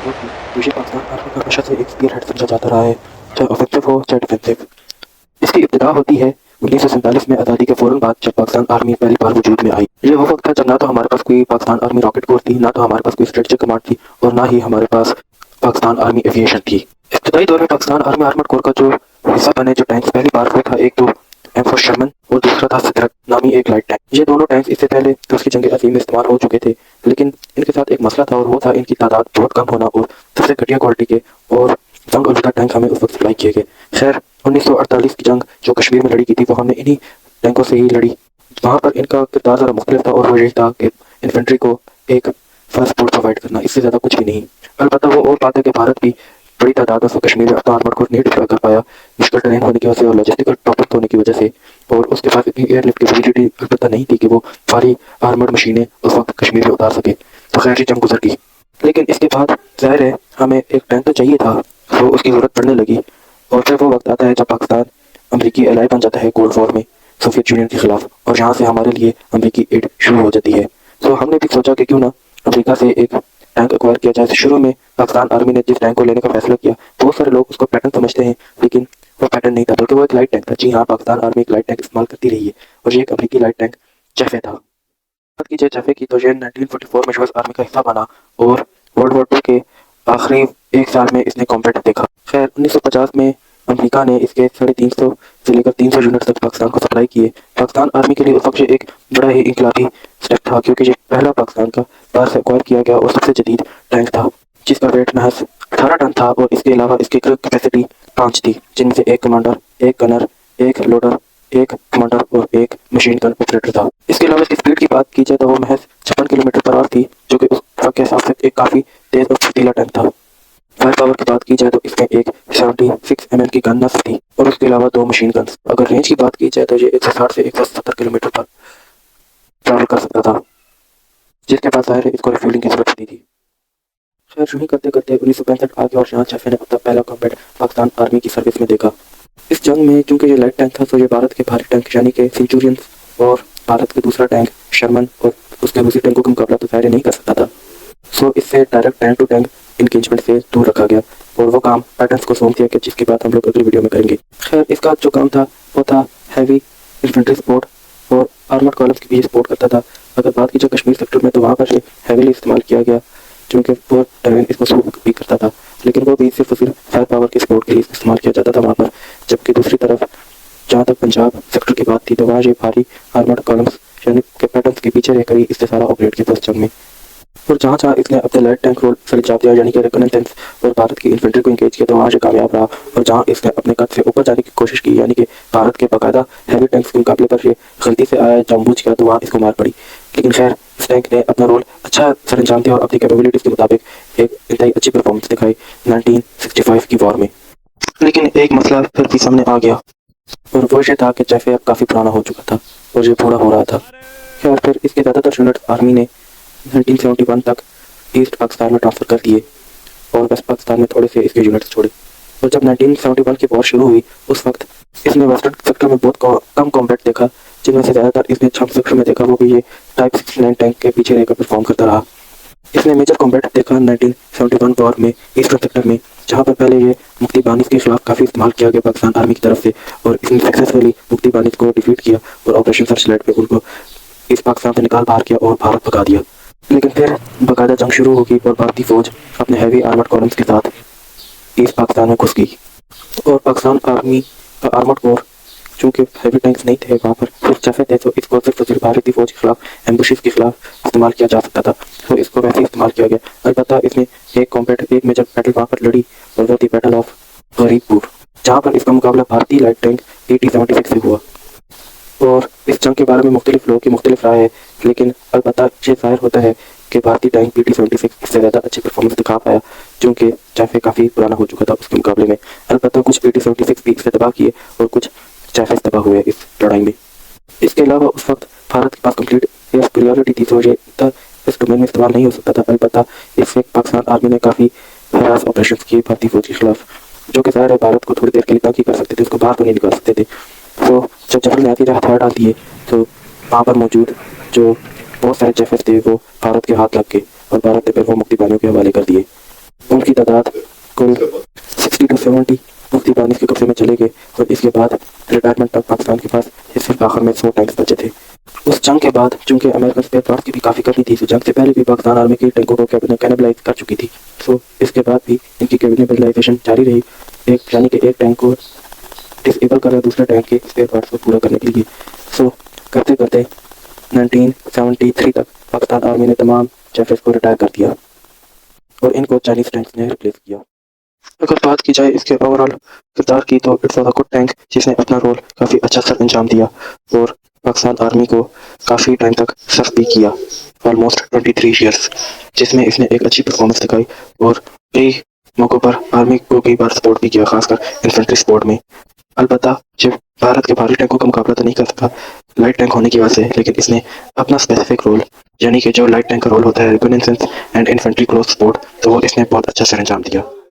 जो कि मुझे पाकिस्तान आर्मी का हमेशा से एक स्पीयर हेड समझा जाता रहा है, चाहे ऑफेंसिव हो चाहे डिफेंसिव। इसकी इब्तिदा होती है 1947 में आज़ादी के फ़ौरन बाद, जब पाकिस्तान आर्मी पहली बार वजूद में आई। ये वो वक्त था जब ना तो हमारे पास कोई पाकिस्तान आर्मी रॉकेट कोर थी, ना तो हमारे पास कोई स्ट्रेटेजिक कमांड थी, और ना ही हमारे पास पाकिस्तान आर्मी एविएशन थी। इब्तदाई दौर में पाकिस्तान आर्मी आर्मर्ड कोर का जो हिस्सा बने, जो टैंक्स पहली बार हुए था, एक तो M4 शर्मन और दूसरा था सिद्रक नामी एक लाइट टैंक। ये दोनों टैंक्स इससे पहले दूसरी जंग अज़ीम में इस्तेमाल हो चुके थे, लेकिन इनके साथ एक मसला था, और वो था इनकी तादाद बहुत कम होना और सबसे घटिया क्वालिटी के और जंग अलविदा टैंक हमें उस वक्त सप्लाई किए गए। खैर, 1948 की जंग जो कश्मीर में लड़ी की थी, वो हमने इन्हीं टैंकों से ही लड़ी। वहाँ पर इनका किरदार ज़रा मुख्तलिफ था, और वो यही था कि इन्फेंट्री को एक फर्स्ट सपोर्ट प्रोवाइड करना, इससे ज़्यादा कुछ भी नहीं। अलबत्ता वो और बात है कि भारत भी बड़ी तादाद में कश्मीर में अपना आर्मर्ड कोर नहीं डिप्लॉय कर पाया, मुश्किल टर्रेन होने की वजह से और लॉजिस्टिकल टॉपिक होने की वजह से, और उसके पास इतनी एयरलिफ्ट कैपेसिटी अलबत्ता नहीं थी कि वो सारी आर्मर्ड मशीनें उस वक्त कश्मीर में उतार सके। तो खैर, ये जंग गुजर गई। लेकिन इसके बाद ज़ाहिर है हमें एक टैंक तो चाहिए था, तो उसकी ज़रूरत पड़ने लगी। और फिर वो वक्त आता है जब पाकिस्तान अमरीकी एलाई बन जाता है कोल्ड वॉर में सोवियत यूनियन के खिलाफ, और यहाँ से हमारे लिए अमरीकी एड शुरू हो जाती है। तो हमने भी सोचा कि क्यों ना अमेरिका से एक टैंक एक्वायर किया जाए। शुरू में पाकिस्तान आर्मी ने जिस टैंक को लेने का फैसला किया, बहुत सारे लोग उसको पैटर्न समझते हैं, लेकिन वो पैटर्न नहीं था, बल्कि वो एक लाइट टैंक था। जी हाँ, पाकिस्तान आर्मी एक लाइट टैंक इस्तेमाल करती रही है, और ये एक अमरीकी लाइट टैंक जैफे था। बात कीजिए जैफे की, तो ये 1944 में यूएस आर्मी का हिस्सा बना, और वर्ल्ड वॉर 2 के आखिरी एक साल में इसने कॉम्बैट देखा। खैर, 1950 में अमेरिका ने इसके 350 से लेकर 300 यूनिट तक पाकिस्तान को सप्लाई किए। पाकिस्तान आर्मी के लिए उस वक्त एक बड़ा ही इंकलाबी स्टेप था, क्योंकि ये पहला पाकिस्तान का बाहर से एक्वायर किया गया और सबसे जदीद टैंक था, जिसका वेट महज 18 टन था, और इसके अलावा इसकी कैपेसिटी 5 थी, जिनमें से एक कमांडर, एक गनर, एक लोडर, एक कमांडर और एक मशीन गन ऑपरेटर था। इसके अलावा इसकी स्पीड की बात की जाए तो वो महज 56 किलोमीटर पर आवर थी, जो कि उस वक्त के हिसाब से एक काफ़ी तेज और फुर्तीला टैंक था। फायर पावर की बात की जाए तो इसमें एक 76 mm की गन नस थी, और उसके अलावा 2 मशीन गन्स। अगर रेंज की बात की जाए तो ये 160 से 170 किलोमीटर पर ट्रैवल कर सकता था, जिसके बाद ज़ाहिर है इसको रिफ्यूलिंग की जरूरत होती थी। खैर, यूँ ही करते करते 1965 आ गया, और यहाँ जैफे ने अपना पहला कॉम्बैट पाकिस्तान आर्मी की सर्विस में देखा। इस जंग में क्योंकि ये लाइट टैंक था, तो ये भारत के भारी टैंक यानी कि सेंचुरियंस और भारत के दूसरा टैंक शर्मन और उसके रूसी टैंकों का मुकाबला तो ज़ाहिर नहीं कर सकता था। सो इससे direct tank to tank engagement से दूर रखा गया, और वो काम पैटर्न्स को सौंप दिया गया, जिसकी बात हम लोग अगली वीडियो में करेंगे। खैर, इसका जो काम था वो था हैवी इन्फेंट्री सपोर्ट और आर्मर्ड कॉलम्स की भी सपोर्ट करता था। अगर बात की जाए कश्मीर सेक्टर में, तो वहाँ पर ये हैवीली इस्तेमाल किया गया, क्योंकि वो टर्रेन इसको सूट भी करता था, लेकिन वो भी सिर्फ और सिर्फ फायर पावर के सपोर्ट के लिए इस्तेमाल किया जाता था वहाँ पर। जबकि दूसरी तरफ जहाँ तक पंजाब सेक्टर की बात थी, तो वहाँ ये भारी आर्मर्ड कॉलम्स यानी कि पैटर्न्स के पीछे रहकर ही इससे सारा ऑपरेट किया था उस जंग में। और जहाँ जहाँ इसने अपने लाइट टैंक रोल सर दिया यानी कि रिकॉनेसेंस और भारत की इन्फेंट्री को इंगेज किया, तो वहाँ से कामयाब रहा। और जहाँ इसने अपने कद से ऊपर जाने की कोशिश की, यानी कि भारत के बाकायदा हैवी टैंक्स के मुकाबले पर ये गलती से आया जानबूझ किया, तो वहाँ इसको मार पड़ी। लेकिन खैर, इस टैंक ने अपना रोल अच्छा सर अंजाम दिया और अपनी कैपेबिलिटीज़ के मुताबिक एक इंतहाई अच्छी परफॉर्मेंस दिखाई 1965 की वॉर में। लेकिन एक मसला फिर भी सामने आ गया, और वो ये था कि जैफे अब काफ़ी पुराना हो चुका था और ये बूढ़ा हो रहा था। खैर, फिर इसके ज़्यादातर यूनिट आर्मी ने 1971 तक ईस्ट पाकिस्तान में ट्रांसफ़र कर दिए, और वेस्ट पाकिस्तान में थोड़े से इसके यूनिट्स छोड़े। और जब 1971 की वॉर शुरू हुई, उस वक्त इसने वेस्टर्न सेक्टर में बहुत कम कॉम्बैट देखा, जिनमें से ज़्यादातर इसने छम सेक्टर में देखा, वो भी ये टाइप 69 टैंक के पीछे रहकर परफॉर्म करता रहा। इसने मेजर कॉम्बैट देखा 1971 वॉर में ईस्टर्न सेक्टर में, जहाँ पर पहले ये मुफ्ती बानिस के खिलाफ काफ़ी इस्तेमाल किया गया पाकिस्तान आर्मी की तरफ से, और इसने सक्सेसफुली मुफ्ती बानिस को डिफीट किया और ऑपरेशन सर्चलाइट पे उनको इस पाकिस्तान से निकाल बाहर किया और भारत भगा दिया। लेकिन फिर बाकायदा जंग शुरू होगी, और भारतीय फौज अपने हैवी आर्मर्ड कॉलम्स के साथ ईस्ट पाकिस्तान में घुस गई, और पाकिस्तान आर्मी का आर्मर्ड कोर चूँकि हैवी टैंक्स नहीं थे वहाँ पर, सिर्फ जैफे थे, तो इसको सिर्फ भारतीय फौज के खिलाफ एम्बुशेस के खिलाफ इस्तेमाल किया जा सकता था, तो इसको वैसे ही इस्तेमाल किया गया। अलबत्ता इसने एक मेजर बैटल वहाँ पर लड़ी, और वो थी बैटल ऑफ गरीबपुर, जहाँ पर इसका मुकाबला भारतीय लाइट टैंक TT-76 से हुआ। और इस जंग के बारे में मुख्तलिफ लोगों की मुख्तलिफ राय है, लेकिन अलबत्ता ये ज़ाहिर होता है कि भारतीय टैंक PT-76 इससे ज़्यादा अच्छी परफॉर्मेंस दिखा पाया, क्योंकि जैफे काफ़ी पुराना हो चुका था उसके मुकाबले में। अलबत्ता कुछ PT-76 भी इससे तबाह किए, और कुछ जैफे तबाह हुए इस लड़ाई में। इसके अलावा उस वक्त भारत के पास कंप्लीट एयर सुपीरियरिटी थी, तो ये इस डोमेन में इस्तेमाल नहीं हो सकता था। अलबत्ता इससे पाकिस्तान आर्मी ने काफ़ी हरास ऑपरेशन किए भारतीय फौज के खिलाफ, जो कि ज़ाहिर है भारत को थोड़ी देर के लिए तंग कर सकते थे, उसको बाहर तो नहीं निकाल सकते थे। तो जब जनरल न्याती ने हथियार डाल दिए, तो वहाँ पर मौजूद जो बहुत सारे जैफे थे वो भारत के हाथ लग गए, और भारत ने फिर वो मुफ्ती बानियों के हवाले कर दिए। और ٹینک کی تعداد کل 60 to 70 مفتی بانس کے قبضے میں چلے گئے اور اس کے بعد ریٹائرمنٹ تک پاکستان کے پاس صرف آخر میں 100 ٹینکس بچے تھے۔ اس جنگ کے بعد چونکہ امریکن اسپیئر پارٹس کی بھی کافی کمی تھی، جنگ سے پہلے بھی پاکستان آرمی کی ٹینکوں کو کینیبلائز کر چکی تھی، اس کے بعد بھی ان کی کینیبلائزیشن جاری رہی، یعنی کہ ایک ٹینک کو ڈسیبل کر رہا دوسرے ٹینک کے اسپیئر پارٹس کو پورا کرنے کے لیے۔ کرتے کرتے 1973 تک پاکستان آرمی نے تمام چیفز کو ریٹائر کر دیا اور ان کو چائنیز ٹینکس نے ریپلیس کیا۔ اگر بات کی جائے اس کے اوور آل کردار کی تو اٹس اے گڈ ٹینک جس نے اپنا رول کافی اچھا سر انجام دیا اور پاکستان آرمی کو کافی ٹائم تک سرو بھی کیا، آلموسٹ 23 ایئرس، جس میں اس نے ایک اچھی پرفارمنس دکھائی اور کئی موقعوں پر آرمی کو کئی بار سپورٹ بھی کیا، خاص کر انفینٹری سپورٹ میں۔ البتہ جب بھارت کے بھاری ٹینکوں کا مقابلہ تو نہیں کر سکا لائٹ ٹینک ہونے کی وجہ سے، لیکن اس نے اپنا اسپیسیفک رول، یعنی کہ جو لائٹ ٹینک کا رول ہوتا ہے ریکنیسنس اینڈ انفینٹری کلوز سپورٹ، تو وہ اس نے بہت اچھا سر انجام دیا۔